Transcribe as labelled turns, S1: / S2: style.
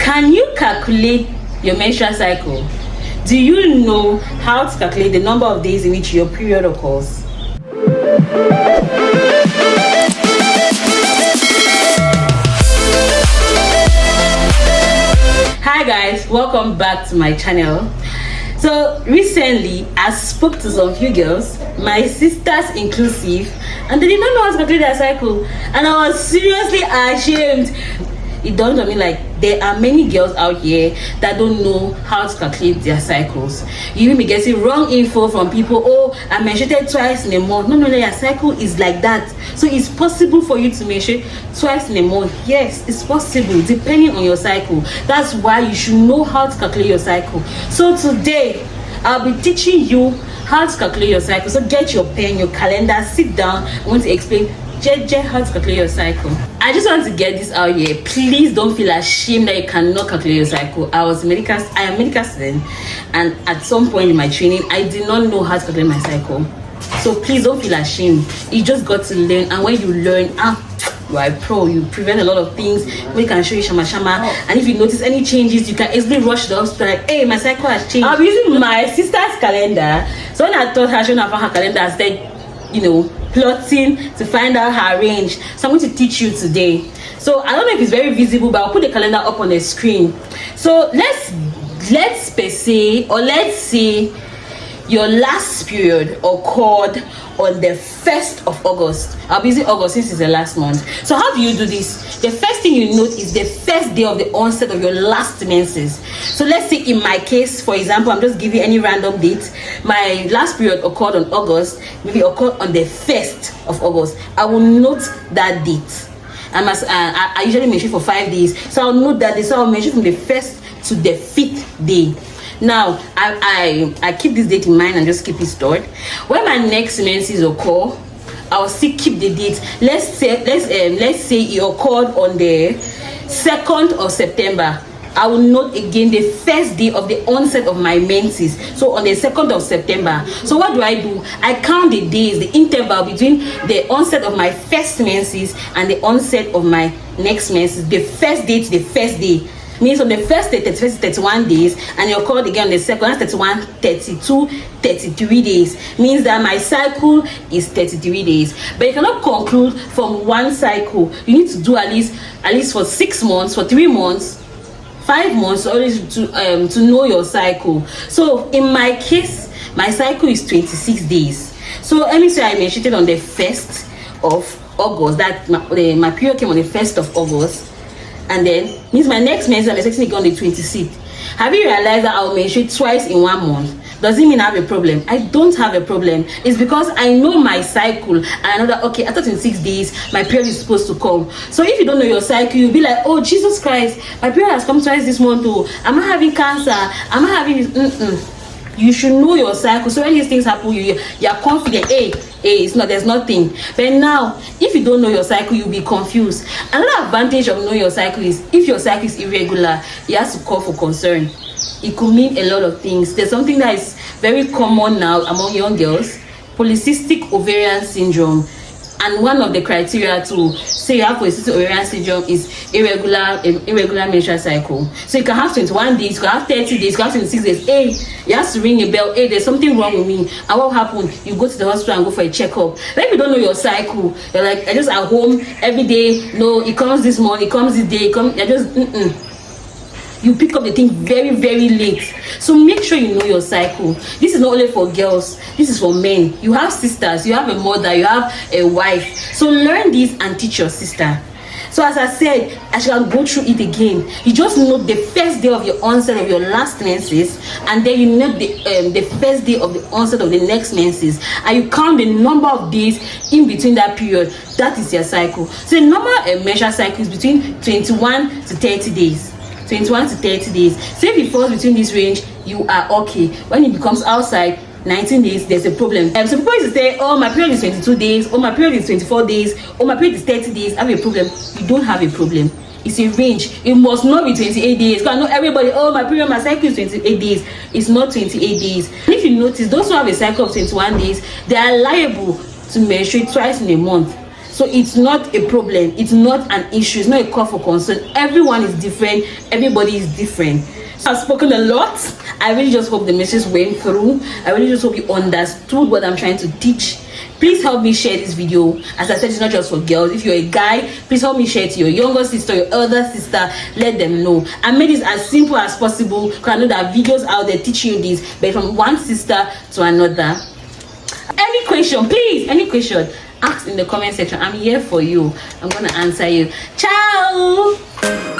S1: Can you calculate your menstrual cycle? Do you know how to calculate the number of days in which your period occurs? Hi guys, welcome back to my channel. So recently I spoke to some few girls, my sisters inclusive, and they did not know how to calculate their cycle, and I was seriously ashamed. It dawned on me like there are many girls out here that don't know how to calculate their cycles. You will be getting wrong info from people. Oh, I menstruated twice in a month. No, your cycle is like that. So it's possible for you to menstruate twice in a month. Yes, it's possible depending on your cycle. That's why you should know how to calculate your cycle. So today I'll be teaching you how to calculate your cycle. So get your pen, your calendar, sit down. I want to explain how to calculate your cycle. I just want to get this out here. Please don't feel ashamed that you cannot calculate your cycle. I am a medical student, and at some point in my training I did not know how to calculate my cycle. So please don't feel ashamed. You just got to learn, and when you learn, you are a pro. You prevent a lot of things. We can show you shama, and if you notice any changes, you can easily rush the hospital like, hey, my cycle has changed. I'm using my sister's calendar. So when I thought her showing her calendar, I said, plotting to find out her range. So I'm going to teach you today. So I don't know if it's very visible, but I'll put the calendar up on the screen. So let's say your last period occurred on the 1st of August. I'll be using August since it's the last month. So how do you do this? The first thing you note is the first day of the onset of your last menses. So let's say in my case, for example, I'm just giving any random date. My last period occurred on August, maybe occurred on the 1st of August. I will note that date. I usually mention for 5 days. So I'll note that day. So I'll mention from the 1st to the 5th day. Now I keep this date in mind and just keep it stored. When my next menses occur, I'll still keep the date. Let's say it occurred on the 2nd of September. I will note again the first day of the onset of my menses. So on the 2nd of September. So what do? I count the days, the interval between the onset of my first menses and the onset of my next menses. The first day to the first day means on the first day, 31 days, and it occurred again on the second, that's 31, 32, 33 days. Means that my cycle is 33 days. But you cannot conclude from one cycle. You need to do at least for 6 months, for 3 months, 5 months, always to know your cycle. So in my case, my cycle is 26 days. So let me say I menstruated on the 1st of August. That my period came on the 1st of August. And then means my next menstruation I'm expecting to go on the 26th. Have you realized that I'll menstruate twice in 1 month? Does it mean I have a problem? I don't have a problem. It's because I know my cycle, and I know that okay, after 26 days my period is supposed to come. So if you don't know your cycle, you'll be like, oh Jesus Christ, my period has come twice this month. Oh, am I having cancer? Am I having this? You should know your cycle. So when these things happen, you're confident. There's nothing. But now, if you don't know your cycle, you'll be confused. Another advantage of knowing your cycle is if your cycle is irregular, it has to call for concern. It could mean a lot of things. There's something that is very common now among young girls, polycystic ovarian syndrome. And one of the criteria to say you have polycystic ovarian syndrome is irregular menstrual cycle. So you can have 21 days, you can have 30 days, you can have 26 days. Hey, you have to ring a bell. Hey, there's something wrong with me. And what happened? You go to the hospital and go for a checkup. But if you don't know your cycle, you're like, I just at home every day. No, it comes this morning, it comes this day, you're just you pick up the thing very, very late. So make sure you know your cycle. This is not only for girls, this is for men. You have sisters, you have a mother, you have a wife. So learn this and teach your sister. So as I said, I shall go through it again. You just note the first day of your onset of your last menses, and then you note the first day of the onset of the next menses, and you count the number of days in between that period. That is your cycle. So the normal menstrual cycle is between 21 to 30 days. 21 to 30 days. So if it falls between this range, you are okay. When it becomes outside 19 days, there's a problem. So people used to say, oh, my period is 22 days, oh, my period is 24 days, oh, my period is 30 days. I have a problem. You don't have a problem. It's a range. It must not be 28 days. Because I know everybody, oh, my period, my cycle is 28 days. It's not 28 days. And if you notice, those who have a cycle of 21 days, they are liable to menstruate twice in a month. So it's not a problem, it's not an issue, it's not a call for concern. Everyone is different, everybody is different. So I've spoken a lot. I really just hope the message went through. I really just hope you understood what I'm trying to teach. Please help me share this video. As I said, it's not just for girls. If you're a guy, please help me share it to your younger sister, your elder sister. Let them know. I made this as simple as possible because I know there are videos out there teaching you this, but from one sister to another. Any question, please, any question, ask in the comment section. I'm here for you. I'm gonna answer you. Ciao.